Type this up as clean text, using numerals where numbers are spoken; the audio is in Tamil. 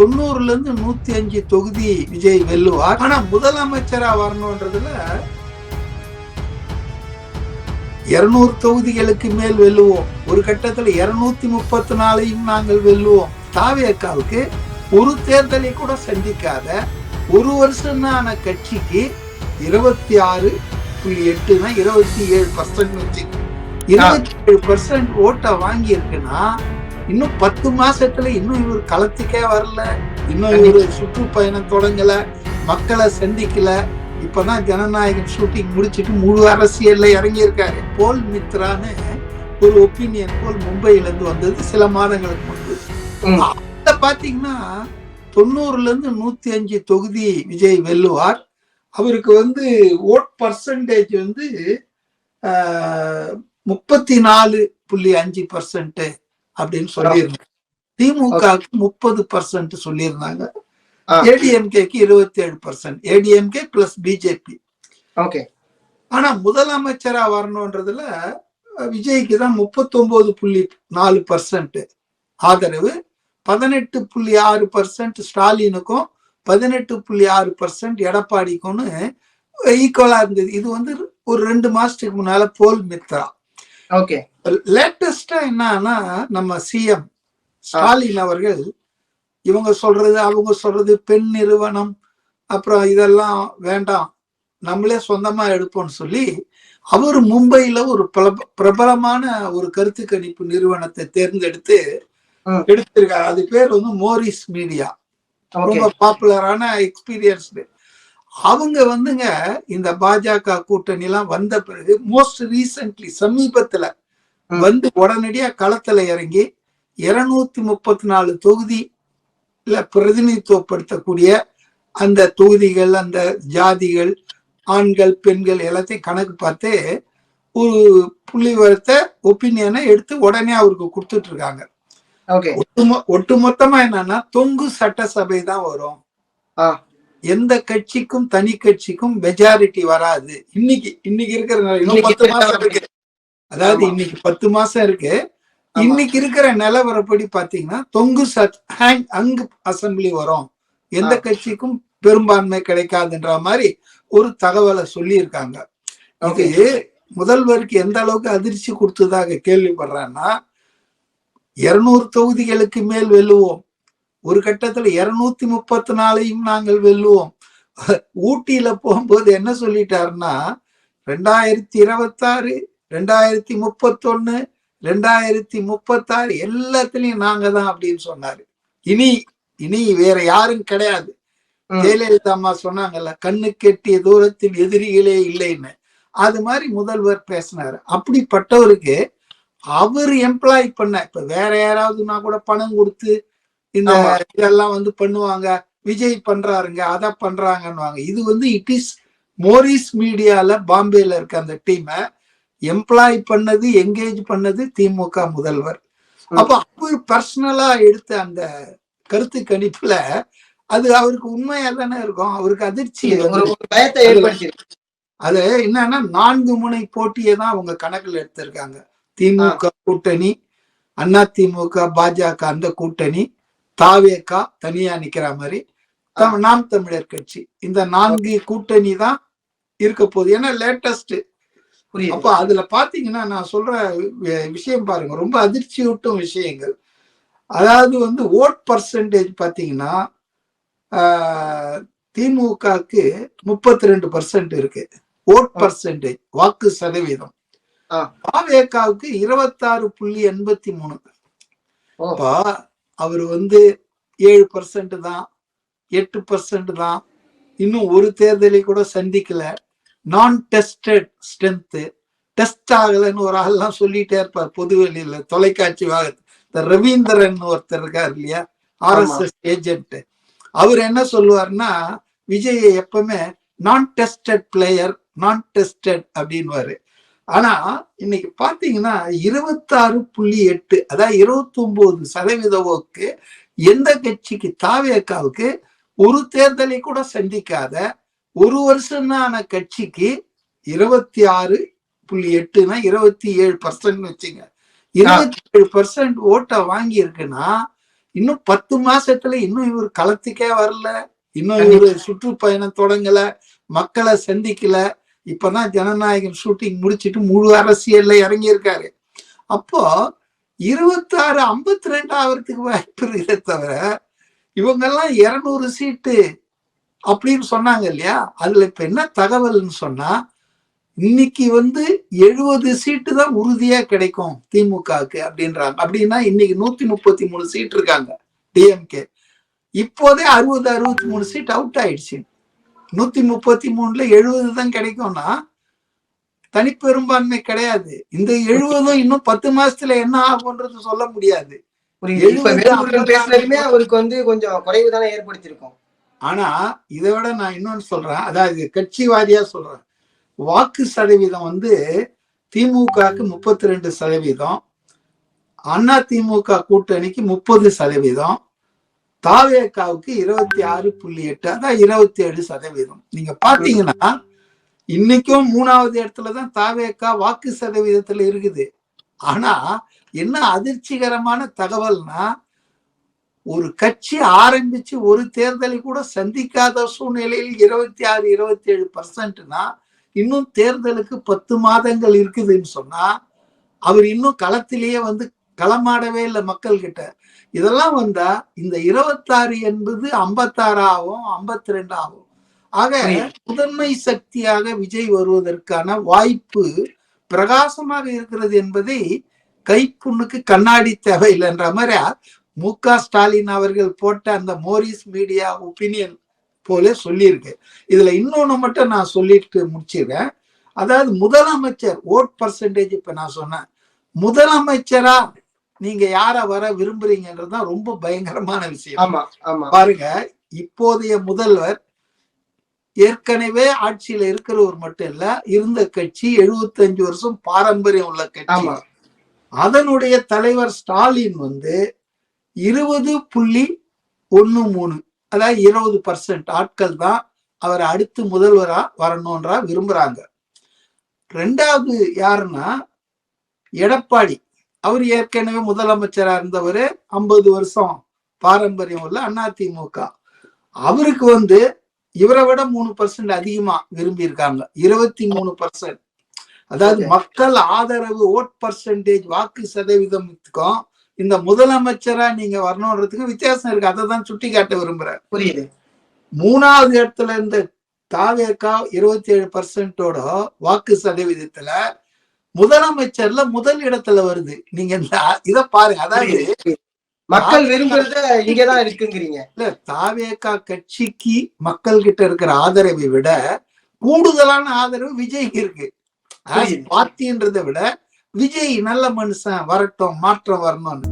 90ல இருந்து 105 தொகுதி விஜய் வெல்லுவார். ஆனா முதலமைச்சரா வரணும்ன்றதுல 200 தொகுதிகளுக்கு மேல் வெல்லுவோம். ஒரு கட்டத்துல 234 நாங்கள் வெல்லுவோம். தாவேக்காவுக்கு ஒரு தேர்தலை கூட சந்திக்காத ஒரு வருஷம் ஆன கட்சிக்கு 26.8 27% 27% ஓட்டை வாங்கி இருக்குன்னா இன்னும் 10 மாசத்துல இன்னும் இவர் களத்துக்கே வரல, இன்னும் இவர் சுற்றுப்பயணம் தொடங்கல, மக்களை சந்திக்கல. இப்பதான் ஜனநாயகன் ஷூட்டிங் முடிச்சுட்டு முழு அரசியல்ல இறங்கி இருக்காரு. போல் மித்ரான்னு ஒரு ஒப்பீனியன் போல் மும்பையில இருந்து வந்தது சில மாதங்களுக்கு முன்பு. அத பாத்தீங்கன்னா 90ல இருந்து 105 தொகுதி விஜய் வெல்லுவார். அவருக்கு ஓட் பர்சன்டேஜ் 34.5% அப்படின்னு சொல்லியிருந்தாங்க. திமுகவுக்கு 30% சொல்லியிருந்தாங்க. ஏடிஎம்கேக்கு 27%. ADMK plus BJP. ஆனா முதலமைச்சரா வரணும்ன்றதுல விஜய்க்கு தான் 39.4% ஆதரவு, 18.6% ஸ்டாலினுக்கும் 18.6% எடப்பாடிக்கும் ஈக்குவலா இருந்தது. இது ஒரு 2 மாசத்துக்கு முன்னால போல் மித்ரா. லேட்டஸ்டா என்னன்னா நம்ம சிஎம் ஸ்டாலின் அவர்கள் இவங்க சொல்றது அவங்க சொல்றது பெண் நிறுவனம் அப்புறம் இதெல்லாம் வேண்டாம், நம்மளே சொந்தமா எடுப்போம்னு சொல்லி அவர் மும்பையில ஒரு பிரபலமான ஒரு கருத்து கணிப்பு நிறுவனத்தை தேர்ந்தெடுத்து எடுத்திருக்காரு. அது பேர் மோரிஸ் மீடியா. ரொம்ப பாப்புலரான எக்ஸ்பீரியன்ஸ்டு. அவங்க இந்த பாஜக கூட்டணி எல்லாம் வந்த பிறகு மோஸ்ட் ரீசன்ட்லி சமீபத்துல உடனடியா களத்துல இறங்கி 234 தொகுதி பிரதிநிதித்துவப்படுத்தக்கூடிய அந்த தொகுதிகள், அந்த ஜாதிகள், ஆண்கள் பெண்கள் எல்லாத்தையும் கணக்கு பார்த்து ஒரு புள்ளி விவரத்தை ஒப்பீனியனை எடுத்து உடனே அவருக்கு கொடுத்துட்டு இருக்காங்க. ஒட்டுமொத்தமா என்னன்னா தொங்கு சட்டசபை தான் வரும், எந்த கட்சிக்கும் தனி கட்சிக்கும் மெஜாரிட்டி வராது. இன்னைக்கு இருக்கிற இன்னும் 10 மாசம் இருக்கு, அதாவது இன்னைக்கு 10 மாசம் இருக்கு. இன்னைக்கு இருக்கிற நிலவரப்படி பாத்தீங்கன்னா தொங்கு அங்கு அசம்பிளி வரும், எந்த கட்சிக்கும் பெரும்பான்மை கிடைக்காதுன்ற மாதிரி ஒரு தகவலை சொல்லி இருக்காங்க. இது முதல்வருக்கு எந்த அளவுக்கு அதிர்ச்சி கொடுத்ததாக கேள்விப்படுறேன்னா 200 தொகுதிகளுக்கு மேல் வெல்லுவோம், ஒரு கட்டத்துல 234 நாங்கள் வெல்லுவோம். ஊட்டியில போகும்போது என்ன சொல்லிட்டாருன்னா 2026 2031 2036 எல்லாத்துலயும் நாங்க தான் அப்படின்னு சொன்னாரு. இனி வேற யாரும் கிடையாது. ஜெயலலிதா அம்மா சொன்னாங்கல்ல, கண்ணு கெட்டிய தூரத்தில் எதிரிகளே இல்லைன்னு, அது மாதிரி முதல்வர் பேசினாரு. அப்படிப்பட்டவருக்கு அவர் எம்ப்ளாய் பண்ண இப்ப வேற யாராவதுன்னா கூட பணம் கொடுத்து இந்த இதெல்லாம் பண்ணுவாங்க, விஜய் பண்றாருங்க அதை பண்றாங்கன்னு. இது இட் இஸ் மோரிஸ் மீடியால பாம்பேல இருக்க அந்த டீமை எம்ப்ளாய் பண்ணது, என்கேஜ் பண்ணது திமுக முதல்வர். அப்ப அவர் பர்சனலா எடுத்த அந்த கருத்து கணிப்புல அது அவருக்கு உண்மையா தானே இருக்கும். அவருக்கு அதிர்ச்சி, பயத்தை ஏற்படுத்தி. அது என்னன்னா 4 முனை போட்டியை தான் அவங்க கணக்குல எடுத்திருக்காங்க. திமுக கூட்டணி, அண்ணா திமுக பாஜக அந்த கூட்டணி, தாவேகா தனியா நிக்கிற மாதிரி, நாம் தமிழர் கட்சி, இந்த 4 கூட்டணி தான் இருக்க போகுது. ஏன்னா லேட்டஸ்ட். அப்ப அதுல பாத்தீங்கன்னா நான் சொல்ற விஷயம் பாருங்க, ரொம்ப அதிர்ச்சியூட்டும் விஷயங்கள். அதாவது ஓட் பர்சன்டேஜ் பாத்தீங்கன்னா திமுகக்கு 32% இருக்கு ஓட் பர்சன்டேஜ், வாக்கு சதவீதம். தாவேகாவுக்கு 26.83. அவரு 7% தான், 8% தான், இன்னும் ஒரு தேர்தலை கூட சந்திக்கல. நான் டெஸ்டட் ஸ்ட்ரென்த், டெஸ்ட் ஆகலன்னு ஒரு ஆள்லாம் சொல்லிட்டே இருப்பார் பொதுவெளியில தொலைக்காட்சி வாகத்து. ரவீந்திரன் ஒருத்தர் இருக்காரு இல்லையா, RSS ஏஜென்ட். அவர் என்ன சொல்லுவார்னா விஜய் எப்பவுமே நான் டெஸ்டட் பிளேயர், நான் டெஸ்டட் அப்படின்வாரு. ஆனா இன்னைக்கு பாத்தீங்கன்னா 26.8, அதாவது 29% ஓக்கு எந்த கட்சிக்கு, தாவேகாவுக்கு ஒரு தேர்தலை கூட சந்திக்காத ஒரு வருஷம் ஆன கட்சிக்கு 26.8 27% வச்சுங்க, 27% ஓட்டை வாங்கி இருக்குன்னா இன்னும் 10 மாசத்துல இன்னும் இவர் களத்துக்கே வரல, இன்னும் இவரு சுற்றுப்பயணம் தொடங்கல, மக்களை சந்திக்கல. இப்பதான் ஜனநாயகன் ஷூட்டிங் முடிச்சிட்டு முழு அரசியல்ல இறங்கி இருக்காரு. அப்போ 26 52 ஆகிறதுக்கு வாய்ப்பு இருக்கே தவிர, இவங்க எல்லாம் 200 சீட்டு அப்படின்னு சொன்னாங்க இல்லையா? அதுல இப்ப என்ன தகவல்னு சொன்னா, இன்னைக்கு 70 சீட்டு தான் உறுதியா கிடைக்கும் திமுகவுக்கு அப்படின்றாங்க. அப்படின்னா இன்னைக்கு 133 சீட் இருக்காங்க டிஎம்கே. இப்போதே 60 63 சீட் அவுட் ஆயிடுச்சு. 133ல 70 தான் கிடைக்கும்னா தனிப்பெரும்பான்மை கிடையாது. இந்த 70 இன்னும் 10 மாசத்துல என்ன ஆகும்ன்றது சொல்ல முடியாது. அவருக்கு கொஞ்சம் குறைவு தானே ஏற்படுத்தியிருக்கும். ஆனா இதை விட நான் இன்னொன்னு சொல்றேன், அதாவது கட்சி வாரியா சொல்றேன். வாக்கு சதவீதம் திமுகவுக்கு 32%, அண்ணா திமுக கூட்டணிக்கு 30%, தாவேகாவுக்கு 26.8, அதான் 27%. நீங்க பாத்தீங்கன்னா இன்னைக்கும் 3வது இடத்துலதான் தாவேகா வாக்கு சதவீதத்துல இருக்குது. ஆனா என்ன அதிர்ச்சிகரமான தகவல்னா, ஒரு கட்சி ஆரம்பிச்சு ஒரு தேர்தலை கூட சந்திக்காத சூழ்நிலையில் 26 27%னா, இன்னும் தேர்தலுக்கு 10 மாதங்கள் இருக்குதுன்னு சொன்னா, அவர் இன்னும் களத்திலேயே களமாடவே இல்லை மக்கள் கிட்ட. இதெல்லாம் வந்தா இந்த 26 என்பது 56 ஆகும், 52 ஆகும். ஆக முதன்மை சக்தியாக விஜய் வருவதற்கான வாய்ப்பு பிரகாசமாக இருக்கிறது என்பதை கைப்புண்ணுக்கு கண்ணாடி தேவையில்லைன்ற மாதிரி மு.க. ஸ்டாலின் அவர்கள் போட்ட அந்த மோரிஸ் மீடியா ஒப்பீனியன் போல சொல்லியிருக்கு. இதுல இன்னொன்னு மட்டும் நான் சொல்லிட்டு முடிச்சிடுறேன். அதாவது முதலமைச்சர் ஓட் பர்சன்டேஜ் இப்ப நான் சொன்னேன், முதலமைச்சரா நீங்க யார வர விரும்புறீங்கன்றதுதான் ரொம்ப பயங்கரமான விஷயம். பாருங்க, இப்போதைய முதல்வர் ஏற்கனவே ஆட்சியில இருக்கிறவர் மட்டும் இல்ல, இருந்த கட்சி 75 வருஷம் பாரம்பரியம் உள்ள கட்சி. அதனுடைய தலைவர் ஸ்டாலின் 20.13, அதாவது 20% ஆட்கள் தான் அவர் அடுத்து முதல்வரா வரணும்ன்றா விரும்புறாங்க. ரெண்டாவது யாருன்னா எடப்பாடி. அவர் ஏற்கனவே முதலமைச்சரா இருந்தவர், 50 வருஷம் பாரம்பரியம் உள்ள அதிமுக. அவருக்கு இவரை விட 3% அதிகமா விரும்பி இருக்காங்க, 23%. அதாவது மக்கள் ஆதரவு ஓட் பர்சன்டேஜ் வாக்கு சதவீதத்துக்கும் இந்த முதலமைச்சரா நீங்க வரணும்ன்றதுக்கும் வித்தியாசம் இருக்கு. அதை தான் சுட்டி காட்ட விரும்புறேன். புரியுது. 3வது இடத்துல இருந்த தாவேகா 27%ஓட வாக்கு சதவீதத்துல முதலமைச்சர்ல முதல் இடத்துல வருது. நீங்க இத பாருங்க. அதாவது மக்கள் விரும்புறது இங்கதான் இருக்குங்கிறீங்க. இல்ல, தாவேகா கட்சிக்கு மக்கள் கிட்ட இருக்கிற ஆதரவை விட கூடுதலான ஆதரவு விஜய்க்கு இருக்கு. பார்ட்டின்றதை விட விஜய் நல்ல மனுஷன், வரட்டும், மாற்றம் வரணும்னு.